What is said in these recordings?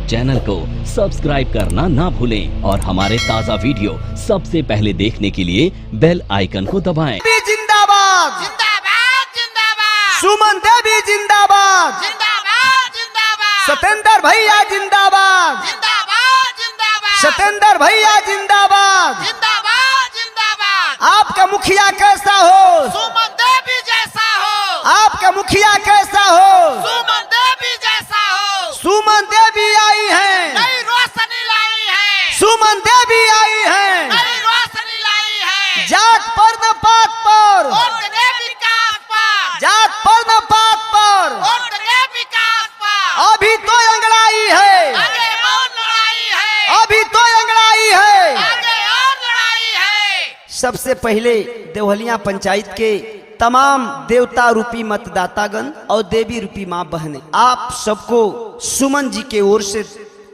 Channel को subscribe करना ना भूलें और हमारे ताज़ा वीडियो सबसे पहले देखने के लिए बेल आइकन को दबाएं। जिंदाबाद जिंदाबाद जिंदाबाद सुमन देवी जिंदाबाद जिंदाबाद जिंदाबाद सतेंद्र भैया जिंदाबाद जिंदाबाद जिंदाबाद सतेंद्र भैया जिंदाबाद। जिंदाबाद जिंदाबाद। आपका मुखिया कैसा हो? सुमन देवी जैसा हो। आपका मुखिया कैसा हो? सुमन देवी जैसा हो। सुमन देवी आई हैं, नई रोशनी लाई है। सुमन देवी आई हैं। नई रोशनी लाई है। जात पर न पात पर, वोट दे विकास पर। जात पर न पात पर वोट दे विकास पर। अभी तो अंगड़ाई है, आगे और लड़ाई है। अभी तो अंगड़ाई है। आगे और लड़ाई है। सबसे पहले देवहलिया पंचायत के तमाम देवता रूपी मतदातागण और देवी रूपी मां बहनें, आप सबको सुमन जी के ओर से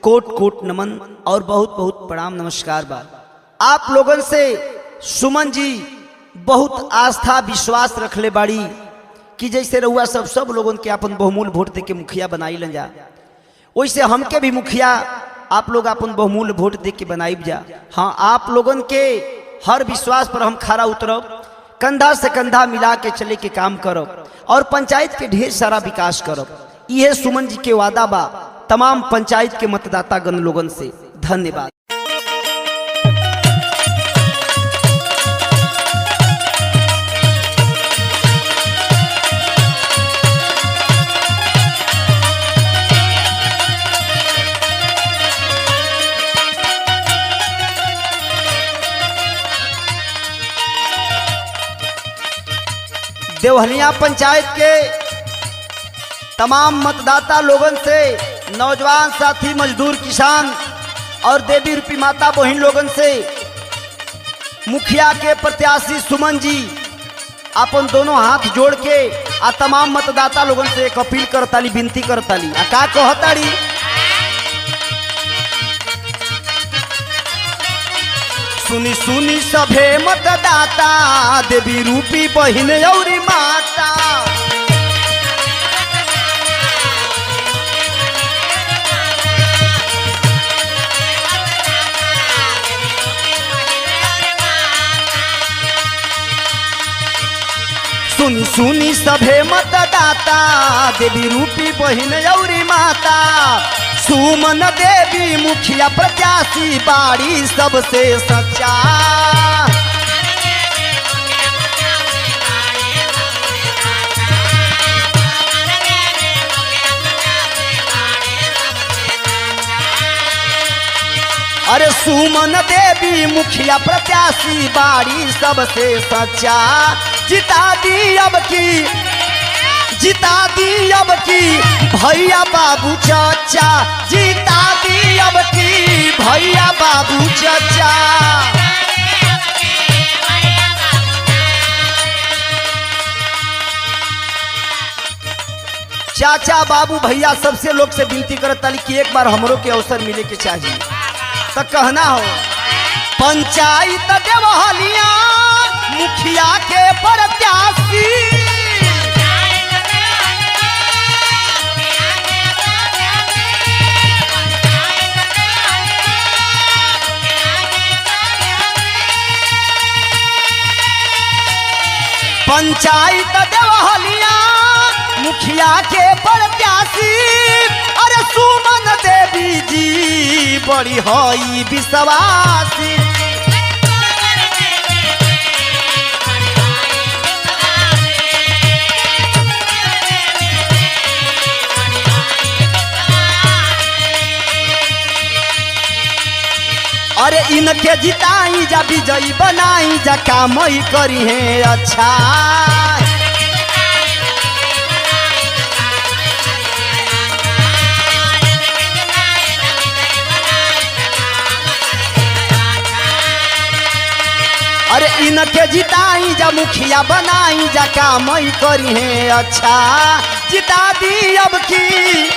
कोट कोट नमन और बहुत बहुत प्रणाम नमस्कार बा। आप लोगन से सुमन जी बहुत आस्था विश्वास रखले बाड़ी कि जैसे रहुआ सब लोगन के अपन बहुमूल्य वोट दे के मुखिया बनाई लन जा, वैसे हमके भी मुखिया आप लोग अपन बहुमूल्य वोट दे के बनाई जा। हाँ, आप लोगन के हर विश्वास पर हम खरा उतरब, कंधा से कंधा मिला के चले के काम करब और पंचायत के ढेर सारा विकास करब। यह सुमन जी के वादा बा तमाम पंचायत के मतदाता गण लोगन से। धन्यवाद। देवहलिया पंचायत के तमाम मतदाता लोगन से, नौजवान साथी, मजदूर, किसान और देवी रूपी माता बहन लोगन से मुखिया के प्रत्याशी सुमन जी अपन दोनों हाथ जोड़ के आ तमाम मतदाता लोगन से एक अपील करताली, विनती करताली। आ का कहताड़ी? सुनी सुनी सभे मतदाता, देवी रूपी बहिन औरी माता। सुनी सुनी सभे मतदाता, देवी रूपी बहिन औरी माता। सुमन देवी मुखिया प्रत्याशी बाड़ी सबसे सच्चा। अरे सुमन देवी मुखिया प्रत्याशी बाड़ी सबसे सच्चा। जिता दी अब की, जिता दी अब की भैया बाबू चाचा। जिता दी अब की भैया बाबू चाचा। चाचा बाबू भैया सबसे लोग से विनती करता कि एक बार हमरों के अवसर मिले के चाहिए। तो कहना हो पंचायत देवहलिया मुखिया के प्रत्याशी। पंचायत देवहलिया मुखिया के प्रत्याशी। अरे सुमन देवी जी बड़ी हई विश्वासी। अरे इनके जिताई जा, विजयी बनाई जा, कामई करी है अच्छा। अरे इनके जिताई जा, मुखिया बनाई जा, कामई करी है अच्छा। जिता दी अब की,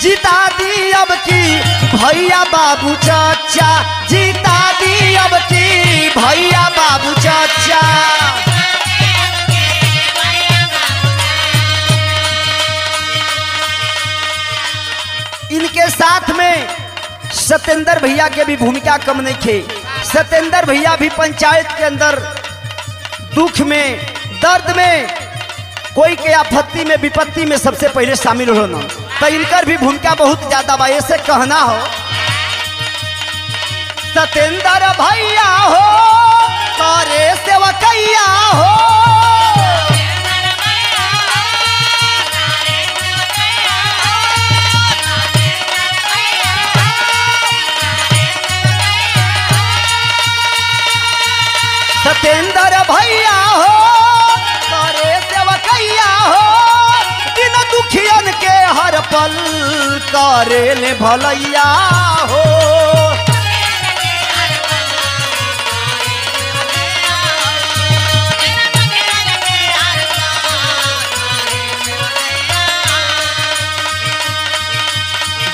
जिता दी अब की भैया बाबू चाचा। जिता दी अब की भैया बाबू चाचा। इनके साथ में सत्येंद्र भैया के भी भूमिका कम नहीं थे। सत्येंद्र भैया भी पंचायत के अंदर दुख में, दर्द में, कोई के आपत्ति में, विपत्ति में सबसे पहले शामिल होना, तो इनकर भी भूमिका बहुत ज्यादा बा। ऐसे कहना हो सत्येंद्र भैया हो करे सेवकैया हो, सत्येंद्र भैया हो करे सेवकैया हो, दिन दुखियन के हर पल करे ले भलैया हो।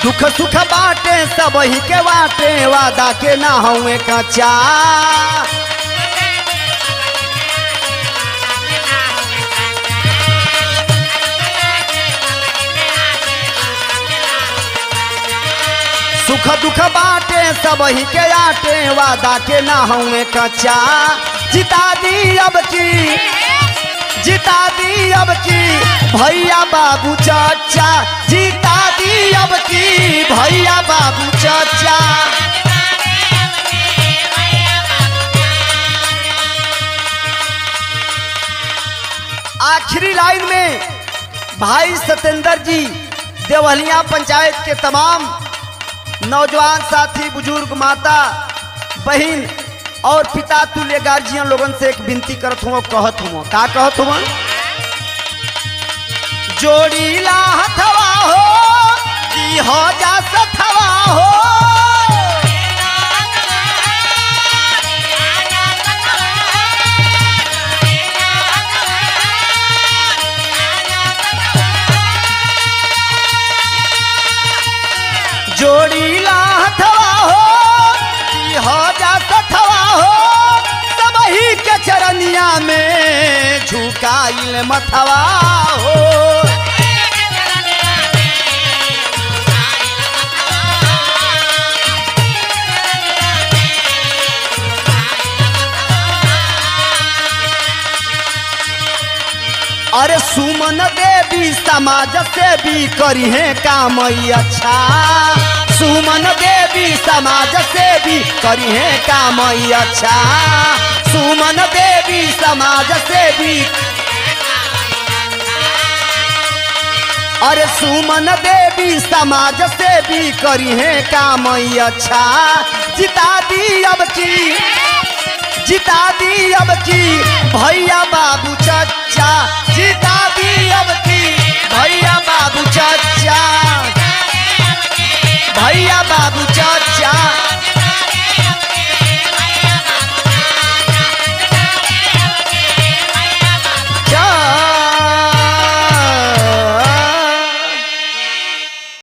दुख सुख बाटे सब ही के बाटे, वादा के ना हुए कच्चा। सुख दुख बाटे सब ही के आटे, वादा के ना हुए कच्चा। जिता दी अब की, जिता दी अब की भैया बाबू चाचा, जिता दी अब की भैया बाबू चाचा। आखिरी लाइन में भाई सत्येंद्र जी देवलिया पंचायत के तमाम नौजवान साथी, बुजुर्ग, माता, बहन और पिता तुल्य गार्जियन लोगन से एक विनती करत हूँ, कहत हूँ। का कहत हूँ? जोड़ी ला हथवा हो कि हो जा सथवा हो, जोड़ी ला हथवा हो कि हो जा सथवा हो, सब ही के चरनिया में झुकाइल मथवा हो। अरे सुमन देवी समाज से भी करी है काम अच्छा, सुमन देवी समाज से भी करी है काम अच्छा, सुमन देवी समाज से भी, अरे सुमन देवी समाज से भी करी है काम अच्छा। जिता दी अब की, जिता दी अब की भैया बाबू चाचा, जिता दी अब की भैया बाबू चाचा।